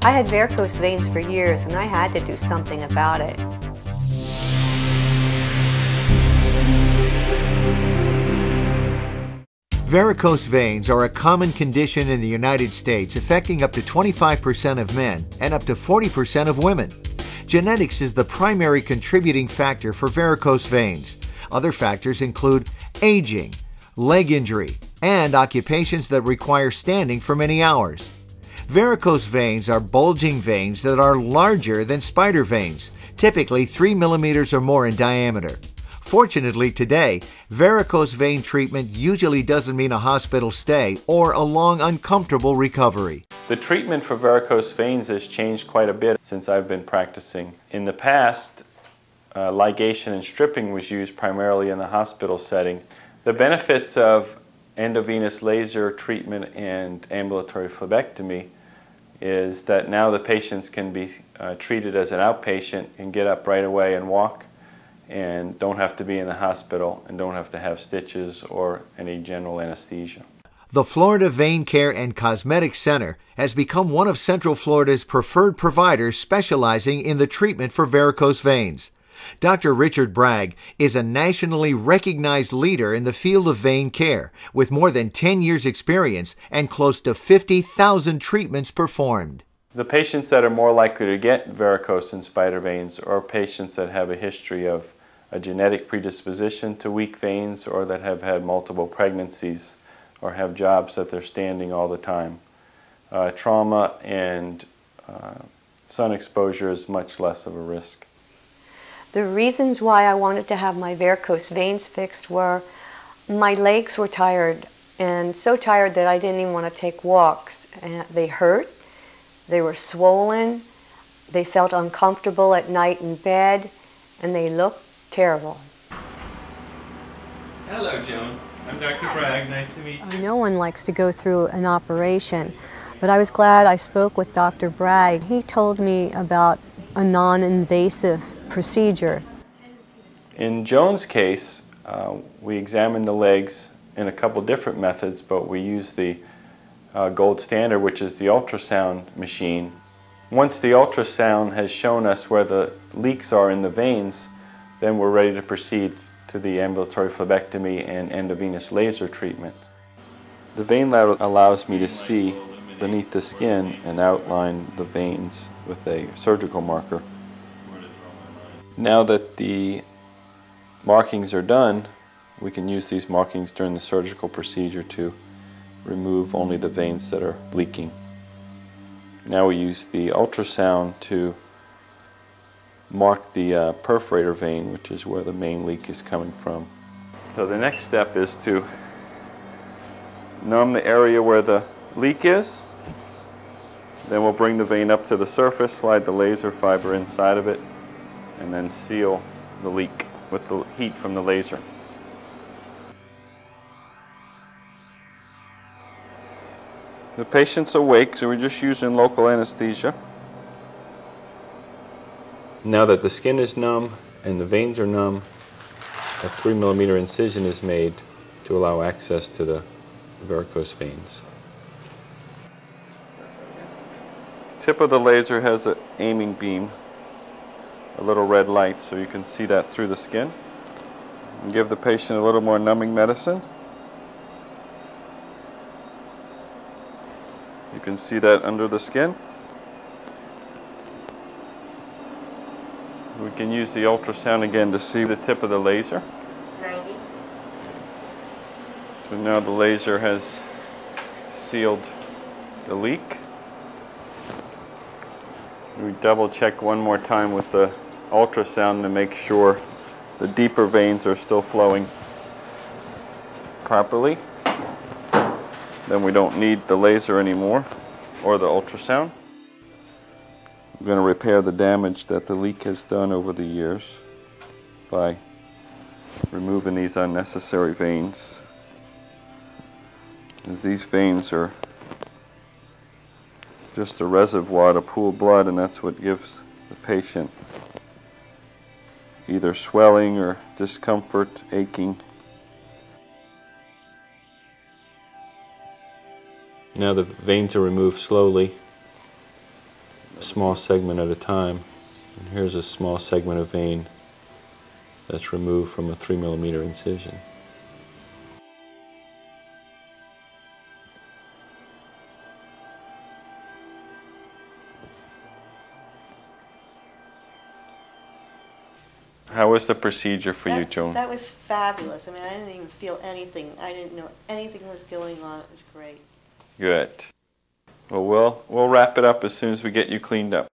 I had varicose veins for years and I had to do something about it. Varicose veins are a common condition in the United States, affecting up to 25% of men and up to 40% of women. Genetics is the primary contributing factor for varicose veins. Other factors include aging, leg injury, and occupations that require standing for many hours. Varicose veins are bulging veins that are larger than spider veins, typically 3 millimeters or more in diameter. Fortunately today, varicose vein treatment usually doesn't mean a hospital stay or a long, uncomfortable recovery. The treatment for varicose veins has changed quite a bit since I've been practicing. In the past, ligation and stripping was used primarily in the hospital setting. The benefits of EndoVenous laser treatment and ambulatory phlebectomy is that now the patients can be treated as an outpatient and get up right away and walk, and don't have to be in the hospital and don't have to have stitches or any general anesthesia. The Florida Vein Care and Cosmetic Center has become one of Central Florida's preferred providers specializing in the treatment for varicose veins. Dr. Richard Bragg is a nationally recognized leader in the field of vein care with more than 10 years' experience and close to 50,000 treatments performed. The patients that are more likely to get varicose and spider veins are patients that have a history of a genetic predisposition to weak veins, or that have had multiple pregnancies, or have jobs that they're standing all the time. Trauma and sun exposure is much less of a risk. The reasons why I wanted to have my varicose veins fixed were my legs were tired, and so tired that I didn't even want to take walks. And they hurt, they were swollen, they felt uncomfortable at night in bed, and they looked terrible. Hello, Joan. I'm Dr. Bragg. Nice to meet you. No one likes to go through an operation, but I was glad I spoke with Dr. Bragg. He told me about a non-invasive procedure. In Joan's case, we examined the legs in a couple different methods, but we used the gold standard, which is the ultrasound machine. Once the ultrasound has shown us where the leaks are in the veins, then we're ready to proceed to the ambulatory phlebectomy and EndoVenous laser treatment. The vein ladder allows me to see beneath the skin and outline the veins with a surgical marker. Now that the markings are done, we can use these markings during the surgical procedure to remove only the veins that are leaking. Now we use the ultrasound to mark the perforator vein, which is where the main leak is coming from. So the next step is to numb the area where the leak is. Then we'll bring the vein up to the surface, slide the laser fiber inside of it, and then seal the leak with the heat from the laser. The patient's awake, so we're just using local anesthesia. Now that the skin is numb and the veins are numb, a 3 millimeter incision is made to allow access to the varicose veins. The tip of the laser has an aiming beam, a little red light, so you can see that through the skin. And give the patient a little more numbing medicine. You can see that under the skin. We can use the ultrasound again to see the tip of the laser. 90. So now the laser has sealed the leak. We double check one more time with the ultrasound to make sure the deeper veins are still flowing properly. Then we don't need the laser anymore or the ultrasound. We're going to repair the damage that the leak has done over the years by removing these unnecessary veins. These veins are just a reservoir to pool blood, and that's what gives the patient either swelling or discomfort, aching. Now the veins are removed slowly. small segment at a time. And here's a small segment of vein that's removed from a 3mm incision. How was the procedure for you, Joan? That was fabulous. I mean, I didn't even feel anything. I didn't know anything was going on. It was great. Good. Well, we'll wrap it up as soon as we get you cleaned up.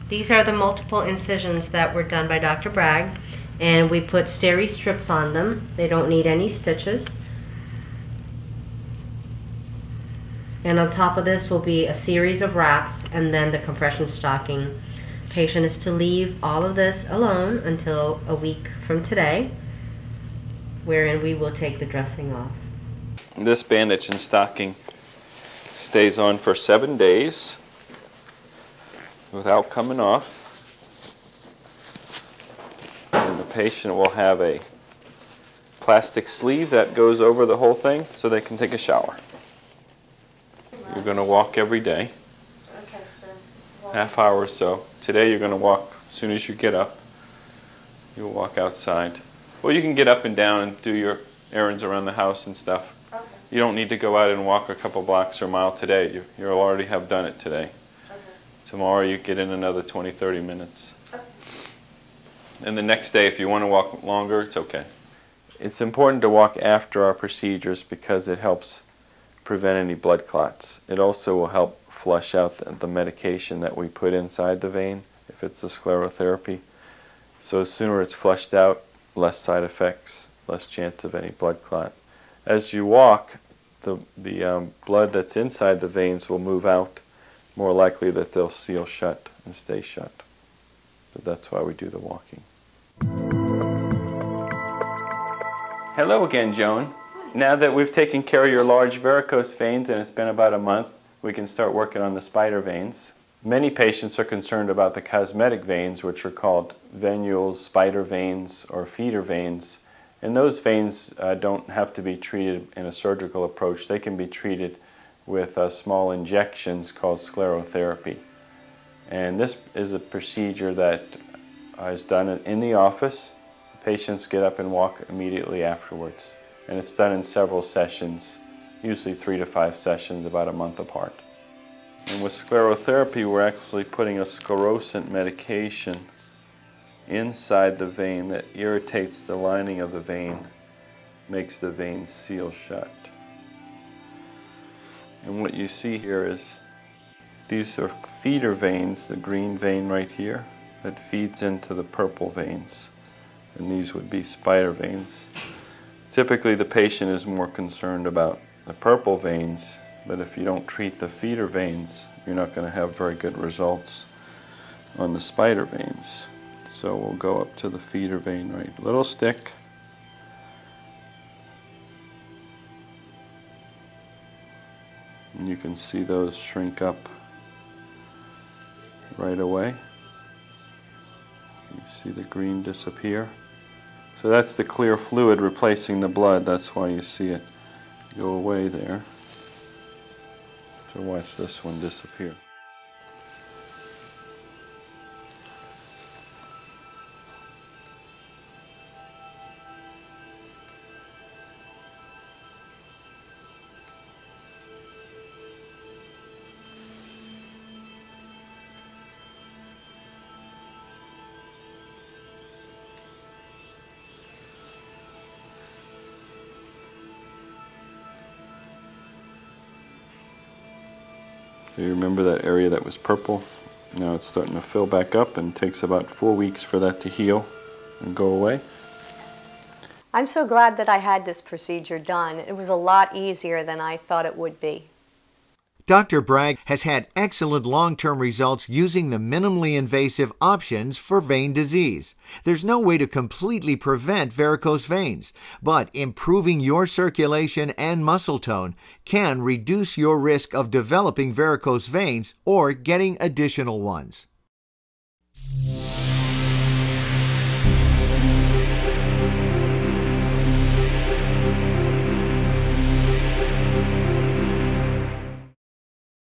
These are the multiple incisions that were done by Dr. Bragg, and we put steri strips on them. They don't need any stitches. And on top of this will be a series of wraps and then the compression stocking. Patient is to leave all of this alone until a week from today, wherein we will take the dressing off. This bandage and stocking stays on for 7 days without coming off. And the patient will have a plastic sleeve that goes over the whole thing so they can take a shower. You're going to walk every day. Okay, sir. Half hour or so. Today you're going to walk as soon as you get up. You'll walk outside. Well, you can get up and down and do your errands around the house and stuff. Okay. You don't need to go out and walk a couple blocks or a mile today. You'll already have done it today. Okay. Tomorrow you get in another 20-30 minutes. Okay. And the next day, if you want to walk longer, it's okay. It's important to walk after our procedures because it helps prevent any blood clots. It also will help flush out the medication that we put inside the vein, if it's a sclerotherapy. So the sooner it's flushed out, less side effects, less chance of any blood clot. As you walk, the blood that's inside the veins will move out, more likely that they'll seal shut and stay shut. So that's why we do the walking. Hello again, Joan. Now that we've taken care of your large varicose veins and it's been about a month, we can start working on the spider veins. Many patients are concerned about the cosmetic veins, which are called venules, spider veins, or feeder veins. And those veins don't have to be treated in a surgical approach. They can be treated with small injections called sclerotherapy. And this is a procedure that is done in the office. Patients get up and walk immediately afterwards. And it's done in several sessions, usually 3 to 5 sessions, about a month apart. And with sclerotherapy, we're actually putting a sclerosant medication inside the vein that irritates the lining of the vein, makes the vein seal shut. And what you see here is these are feeder veins, the green vein right here, that feeds into the purple veins. And these would be spider veins. Typically the patient is more concerned about the purple veins, but if you don't treat the feeder veins, you're not going to have very good results on the spider veins. So we'll go up to the feeder vein, right? Little stick. And you can see those shrink up right away. You see the green disappear. So that's the clear fluid replacing the blood. That's why you see it go away there. So watch this one disappear. So you remember that area that was purple? Now it's starting to fill back up, and it takes about 4 weeks for that to heal and go away. I'm so glad that I had this procedure done. It was a lot easier than I thought it would be. Dr. Bragg has had excellent long-term results using the minimally invasive options for vein disease. There's no way to completely prevent varicose veins, but improving your circulation and muscle tone can reduce your risk of developing varicose veins or getting additional ones.